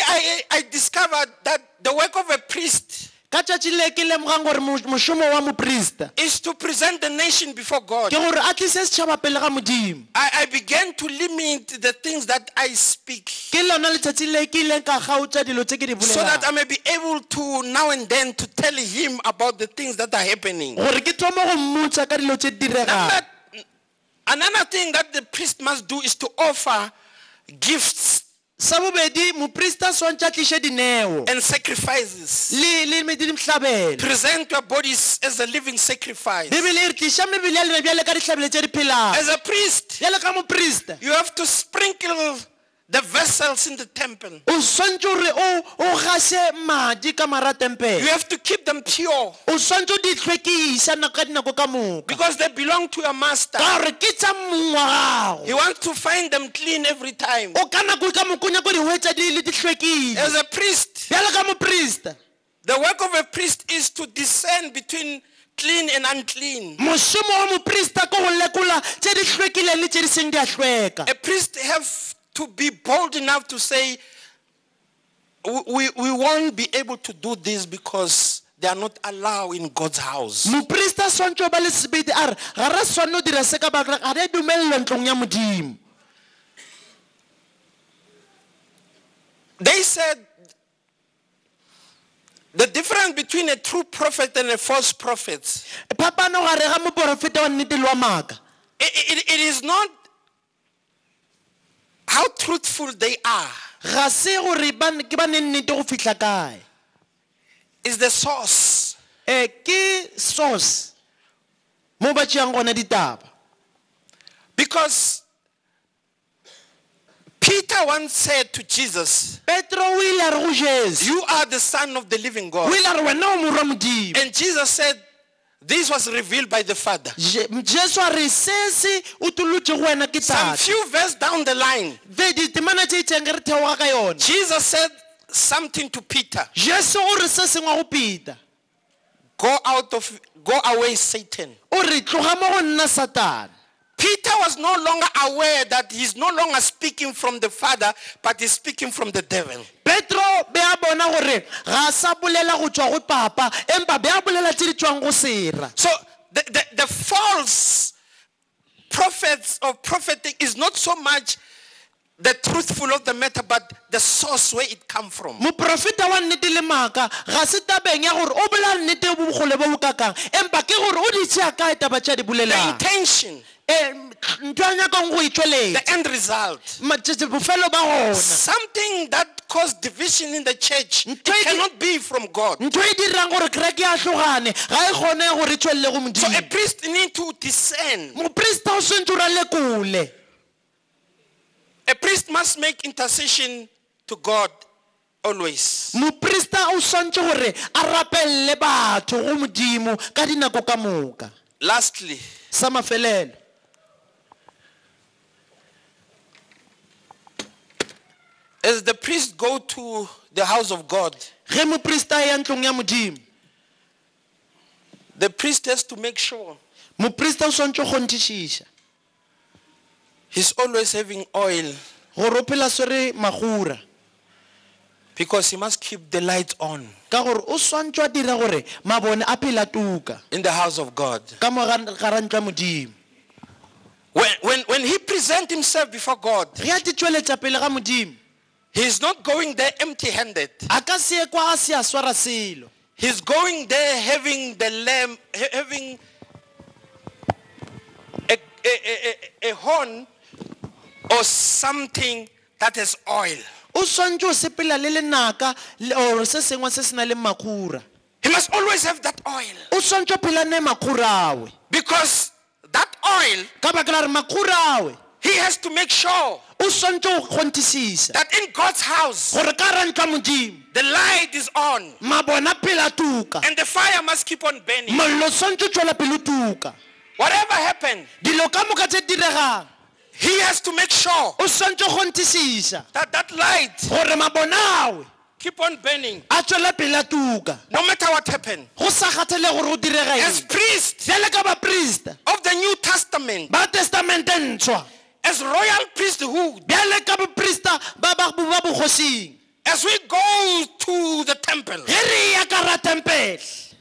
I discovered that the work of a priest Ka tšatši le ke lemogang gore mošomo wa mopriste is to present the nation before God, ke gore a tlise setšhaba pele ga Modimo. I began to limit the things that I speak Ke lona letšatši le ke ileng ka kgaotša dilo tše ke di so that I bolelang. may be able to now and then to tell him about the things that are happening. Gore ke thoma go mmotša ka dilo tše di diregang. Another thing that the priest must do is to offer gifts Sa bobedi, mopriste a swantse a tliše dineo and sacrifices. le dihlabelo. Present your bodies as a living sacrifice. Bibele e re tliša mebele ya lena bjale ka dihlabelo tše di phelang. As a priest, Bjale ka mopriste, you have to sprinkle the vessels in the temple. o swantse gore o gaše madi ka mara tempele. You have to keep them pure O swantse o di hlwekiša ka dinako ka moka. because they belong to your master. Ka gore ke tša mmung wa gago. He wants to find them clean every time. O ka nako ka moko o nyako di hwetša di le di hlwekile. As a priest, Bjale ka mopriste, the work of a priest is to discern between clean and unclean. mošomo wa mopriste ke go lekola tše di hlwekile le tše di seng di a hlweka. A priest have to be bold enough to say, we won't be able to do this because they are not allowed in God's house. moprista swantse ba le sebete a re ga ra swanne o dira se ka baka ga re dumelelwa ntlong ya modimo. They said the difference between a true prophet and a false prophet, phapano gare ga moporofeta wa nnete le wa maaka it is not how truthful they are. ga se gore ke ba ne nnete go fitlha kae, It's the source. ke source mo ba tšeang gona ditaba. Because Peter once said to Jesus, Petro o ile a re go Jesu, you are the Son of the living o God. ile a re wena o morwa modimo. And Jesus said, this was revealed by the Father. Jesu a re se se o tolotse go wena ke Some tate. few verses down the line, Ditemana tše itseng ke re theoga ka yona. Jesus said something to Peter. Jesu o re se sengwe go Peter, Go away, Satan. o re tloga mo go nna Satane. Peter was no longer aware that he's no longer speaking from the Father, but he's speaking from the devil. Petro be a bona gore ga sa bolela go tswa go papa, empa be a bolela tše di tswang go sera. So the false prophets or prophetic is not so much the truthful of the matter, but the source where it come from. Moprofeta wa nnete le maaka ga se tabeng ya gore o bolela nnete bo bogole bo bokakang, empa ke gore o di tšea kae taba tša di The bolelang. intention, Ntho a nyakang go itšweletša the end result. bofelo ba gona. Something that caused division in the church, it cannot be from God. Ntho e dirang gore kereke ya tlogane ga e kgone gore e tswelele go So a modimo. priest need to discern. Moprista o swantse o ralekole. A priest must make intercession to God always. Moprista o swantse gore a rapelle batho go modimo ka dinako ka moka. Lastly, Sa mafelelo, as the priest go to the house of God, ge moprista a ya ntlong ya modimo, the priest has to make sure moprista o swantse go ntšišiša he's always having oil, gore o phela swere magura, because he must keep the light on ka gore o swantse a dira gore mabone a phela tuka in the house of God. ka mo gara ntlo ya modimo. When he presents himself before God, Ge a tšweletša pele ga modimo, he's not going there empty-handed. a ka se ye kwa a se a swara selo. He's going there having the lamb, having a horn or something that has oil. O swantse o sepela le lenaka or se sengwe se se na le makura. He must always have that oil, O swantse o phela ne makura awe, because that oil, ka baka la re makura awe he has to make sure o swantse o kgontisisa that in God's house, gore ka ra ntla modimo the light is on mabona phela tuka, and the fire must keep on burning. mollo swantse o tswela pele tuka. Whatever happened, Dilo ka moka tse diregang he has to make sure o swantse o kgontisisa that that light gore mabona awe keep on burning, a tswela pele tuka, no matter what happened. go sa kgathele gore o direga As eng. priests Bjale ka baprista of the New Testament, ba testamente ntshwa, as royal priesthood, bjale ka baprista ba bogosing, as we go to the temple, ge re ya ka ra tempele,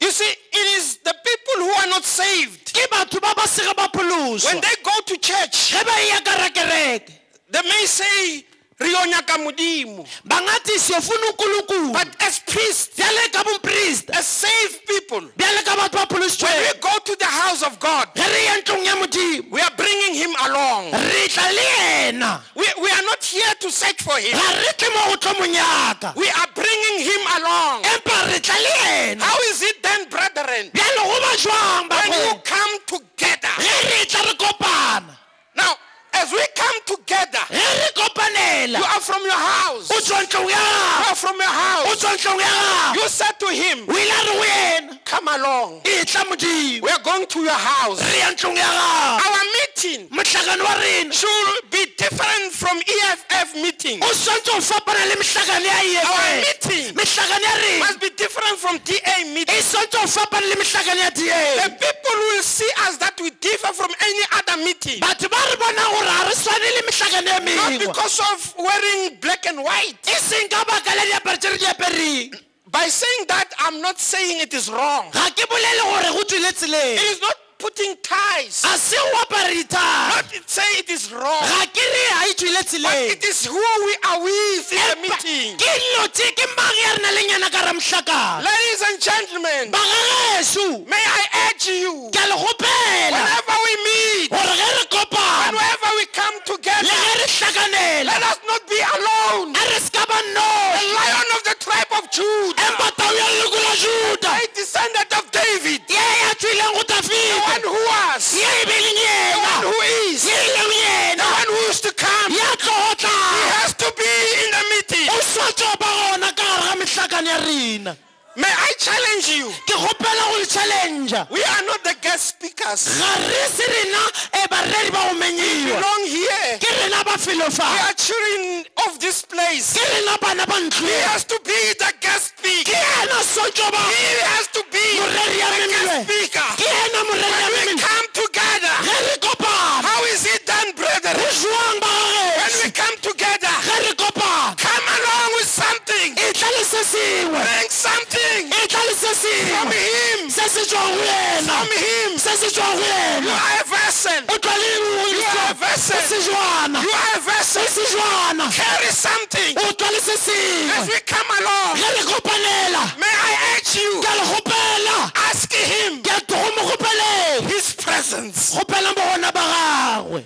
you see, it is the people who are not saved. ke batho ba ba sega ba pholoswa. When they go to church, Ge ba ya ka ra kereke, they may say, "Re yo nyaka Modimo." ba ngathi siyofuna uNkulunkulu. But as priests, Bjale ka bomprista, as saved people, bjale ka batho ba when we pholositsweng, go to the house of God, ge re ya ntlong ya modimo, we are bringing him along. re tla le ena. We are not here to search for him. Ga re tle mo go tlo monyaka, We are bringing him along. empa re tla le ena. How is it then, brethren, Bjale go ba jwang when you bagolo, come together? ge re tla re kopana, Now, as we come together, ge re kopanela, you are from your house. o You tswa ntlong ya gago, are from your o house. tswa ntlong ya gago, You said to him, o ile a re go ena, "Come along. e tla modimo, We are going to your house." re ya ntlong ya gago. Our meeting Mohlakano wa rena should be different from EFF meeting. o swantse o fapana le mehlakano ya Our EFF. meeting Mehlakano ya rena must be different from DA e meeting. swantse o fapana le mehlakano ya The DA. people will see us that we differ from any other meeting. Batho ba re bona gore ga re swane le mehlakano ya Not mengwe, because of wearing black and white, e seng ka baka la diaparo tse re di apereng, By saying that, I'm not saying it is wrong. ga ke bolele gore go tswile tseleng It is not putting ties. a se o apara dithara Not say it is wrong. ga ke re ga e tswile But tseleng it is who we are with in the Empa, meeting. ke dilo tse ke mang ya re na leng yana ka ra mohlakana Ladies and gentlemen, bagageso may I urge you, ke a le gopela whenever we meet, gore ge re kopana whenever we come le together, ge re hlakanela let us not be alone. a re se ka ba The noši Lion of the tribe of Judah, empa tau ya leloko la juda a descendant of David, ye ya tswileng go the tafita one who was, ye e beleng the one yena who is, ye e leng the yena one who is to come. ya tlo go He tla has to be in the meeting. o swatso ba gona ka gare ga mehlakane ya rena May I challenge you? ke gopela go le challengea We are not the guest speakers. ga re se rena barredi ba go We menyiwa belong here. ke rena ba We felofa are children of this place. ke rena bana ba He ntlo has to be the guest ke speaker. ena swatso ba He has to be moreri ya the guest memile speaker. ke ena moreri ya When we memile come together, ge re kopana how is it done, brethren? go jwang ba When gageso we come together, ge re kopana come along with something. e tla le se sengwe Bring something e tla le se from sengwe him. se se tswang go ena From him. se se tswang go You ena are a vessel. o tla le You are a vessel. sejwana You are a vessel. sejwana Carry something o tla le se as sengwe we come along. ge re kopanela May I urge you, ke a le gopela ask him ke a go mo gopeleng his presence. gopelang bogona ba gagwe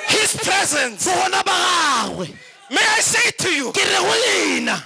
His presence. bogona ba gagwe May I say to you, ke re go lena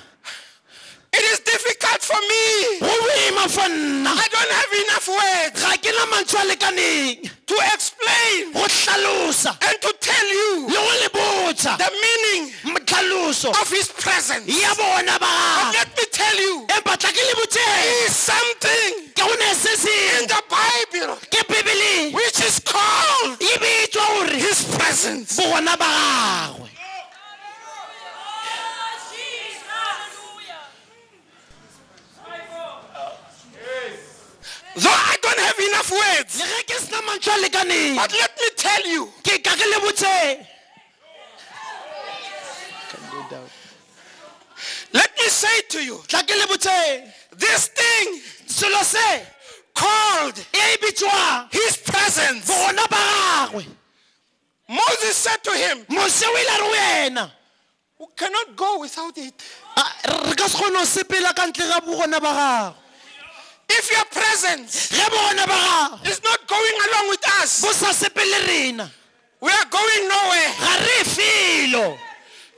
it is difficult for me. go boima for nna I don't have enough words ga ke na mantswe a lekaneng to explain go tlhalosa and to tell you le go le botsa the meaning tlhaloso of his presence. ya bona ba gagwe Let me tell you, empa tla ke le there botseng is something ke go ne se in seng the Bible ke bibele which is called e bitswa gore his presence. bogona ba gagwe Though I don't have enough words, le ge ke sena mantswe a lekaneng but let me tell you, ke ka ke le botseng let me say to you, tla ke le botseng this thing selo se called e bitswang his presence. bogona ba gagwe Moses said to him, mose o ile a re go ena we cannot go without it. re ka se kgone go sepela ka ntle ga bogona ba gagwe If your presence ge bogona ba gagwe is not going along with us, bo sa sepele rena we are going nowhere ga re felo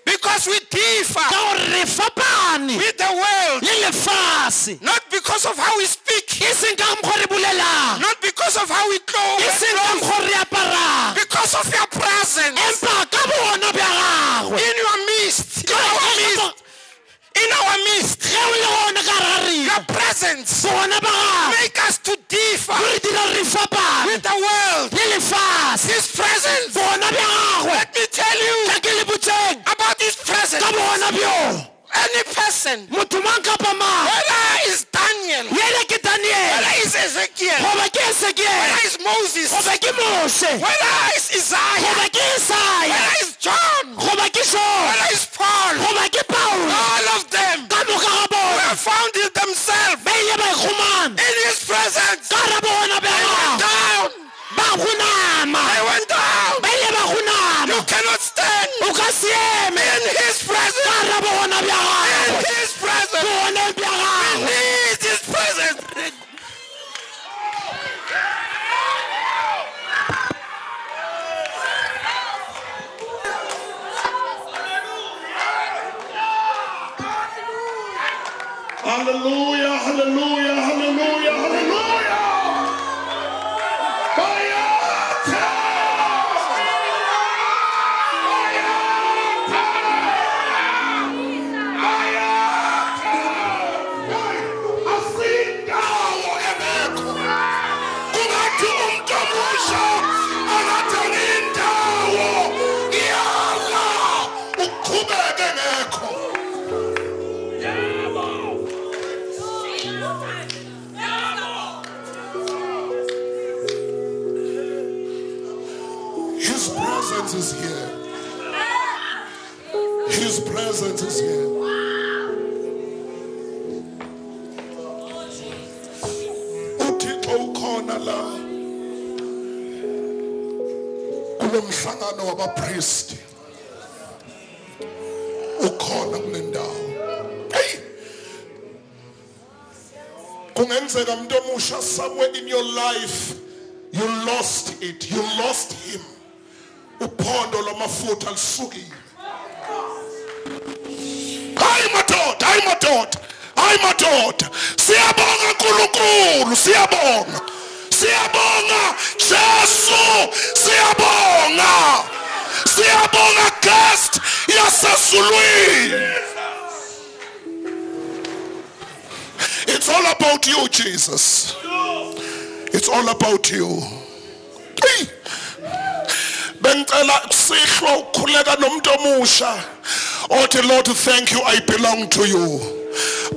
because we differ ka gore re fapane with the world, le lefase not because of how we speak, e seng ka mokgwa re bolelang not because of how we e clothe, seng ka mokgwa re aparang because of your presence empa ka bogona bja gagwe in your midst, in our midst. ge o le gona ka gare ga Your rena presence bogona ba gagwe make us to differ re dira re fapane with the world. le lefase His presence, bogona bja gagwe let me tell you tla ke le botseng about his presence. ka bogona bjo Any person, motho mang kapa mang whether it's Daniel, yele ke daniele whether it's Ezekiel, goba ke whether esekiele it's Moses, goba ke mose whether it's Isaiah, goba ke isaya whether it's John, goba ke shona whether it's Paul, goba ke paulo all of them ka moka ga bona have found it themselves ba ile ba ikgomana in his presence. ka ra bogona bja They went gagwe down. ba gonama They went down. ba ile ba gonama You cannot stand o ka se eme in his ka presence. ra bogona bja In gagwe his presence. bogona bja gagwe Need his presence. Hallelujah, hallelujah, hallelujah, hallelujah. Bayata! Bayata! Asindawo ebekho. Kungathi umuntu omusha angathenga indawo. Iyala uqhubeke ngekho. His presence is here. His presence is here. Nalomhlangano wabapriest ukhona kule ndawo. Hey, kungenzeka umuntu omusha somewhere in your life you lost it, you lost him. Uphondo lomafutha lusukile. Hayi madoda, siyabonga uNkulunkulu, siyabonga Jesu, siyabonga guest yasezulwini. It's all about you, Jesus. It's all about you. Hey. Bengicela sihlo ukukhuleka nomuntu omusha othi Lord, thank you, I belong to you,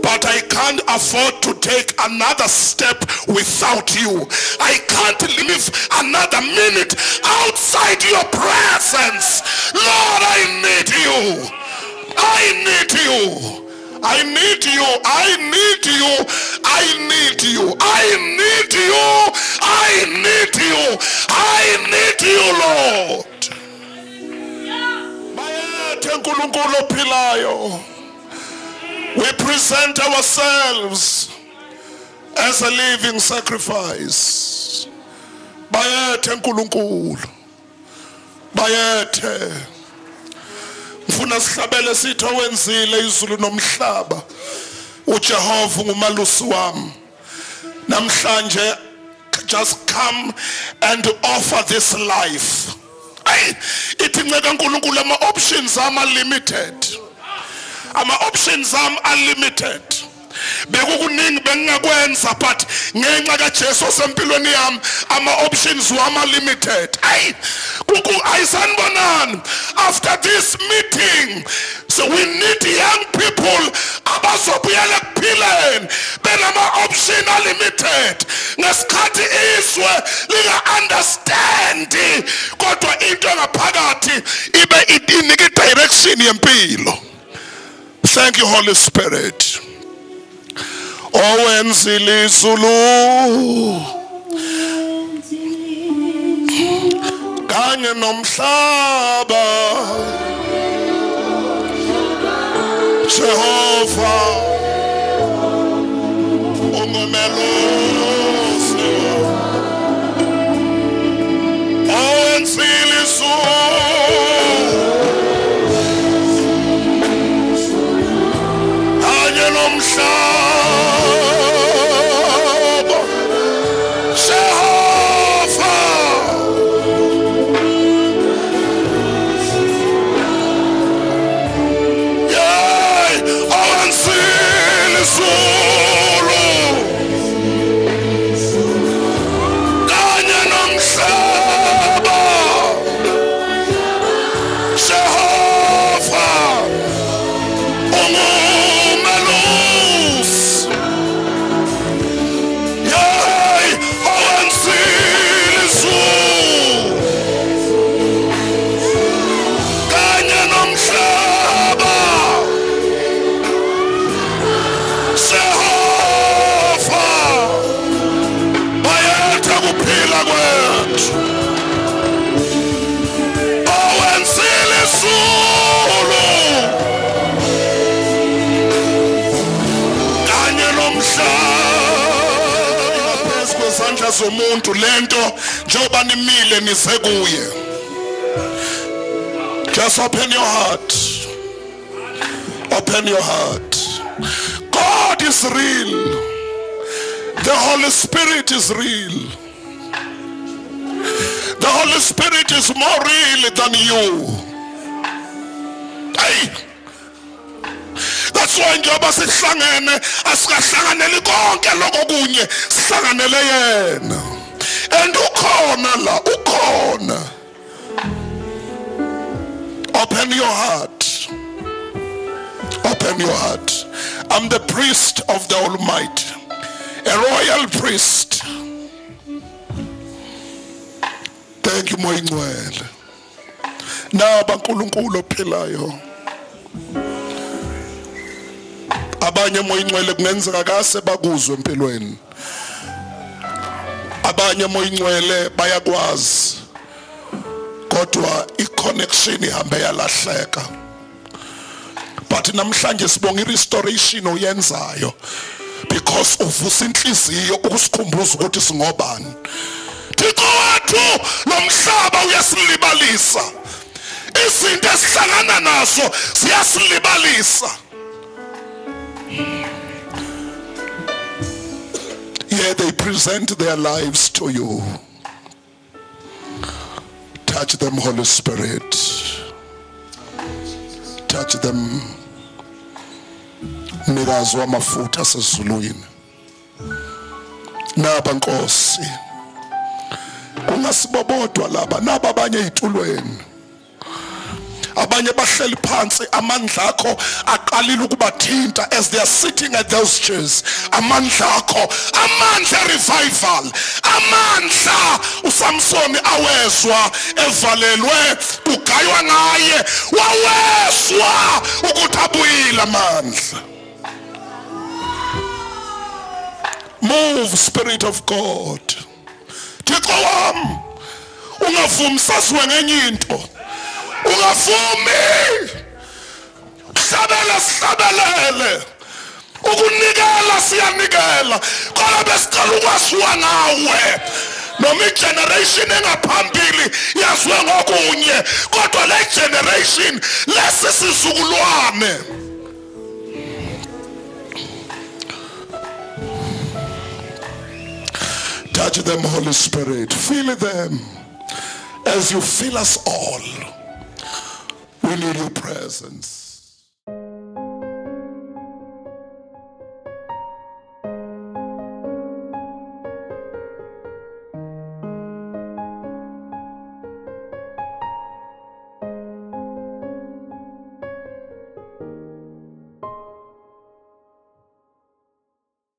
but I can't afford to take another step without you. I can't live another minute outside your presence. Lord, I need you. Lord. Bayethe uNkulunkulu ophilayo, we present ourselves as a living sacrifice. Bayethe uNkulunkulu, bayethe. Mfuna sihlabele sithi owenzile izulu nomhlaba, uJehova ngumalusi wami. Namhlanje just come and offer this life. Hey, ithi nceka uNkulunkulu ama options are limited. Bekukuningi bengingakwenza, but ngenxa kaJesu osempilweni yami ama options were limited. Hey, ayisanibonani, after this meeting, so we need young people abazobuyela ekuphileni benama option limited. Ngesikhathi izwe linga understand kodwa into ngaphakathi ibe inika direction yempilo. Thank you, Holy Spirit. Owenzile izulu kanye nomhlaba, Jehova ungumelusi. Owenzile izulu kanye nomhlaba, zomuntu lento njoba nimile nize kuye. Just open your heart. Open your heart. God is real. The Holy Spirit is real. The Holy Spirit is more real than you. Hey. That's why njoba sihlangene asikahlanganeli konke lokho kunye, sihlanganele yena. And ukhona la, ukhona. Open your heart. Open your heart. I'm the priest of the Almighty, a royal priest. Thank you, Moingwele. Na bankulunkulu ophilayo. Abanye Moingwele kungenzeka kase bakuzwe empilweni. Abanye Moingwele bayakwazi kodwa i-connection ihambe yalahleka. But namhlanje sibonga i-restoration oyenzayo because uvusa inhliziyo ukusikhumbuza ukuthi singobani. Thixo wethu lomhlaba uyasilibalisa. Izinto esihlangana nazo ziyasilibalisa. Yeah, they present their lives to you. Touch them, Holy Spirit. Touch them. Mnikazi wamafutha sezulwini. Naba Nkosi. Ungasibobodwa laba, naba abanye ezitulweni. Abanye bahleli phansi, amandla akho aqalile ukubathinta as they are sitting at those chairs. Amandla akho, amandla revival, amandla uSamsoni awezwa evalelwe kugaywa ngaye, wawezwa ukuthi abuyile amandla. Move, Spirit of God. Thixo wami, ungavumi sasiwe ngenye into. Ungavumi hlabela sihlabelele, ukunikela siyanikela, kodwa besicela ukwasiwa ngawe. Noma igeneration engaphambili yazwe ngokunye, kodwa le generation lesi sizukulwane touch them, Holy Spirit. Feel them as you fill us all. We need your presence.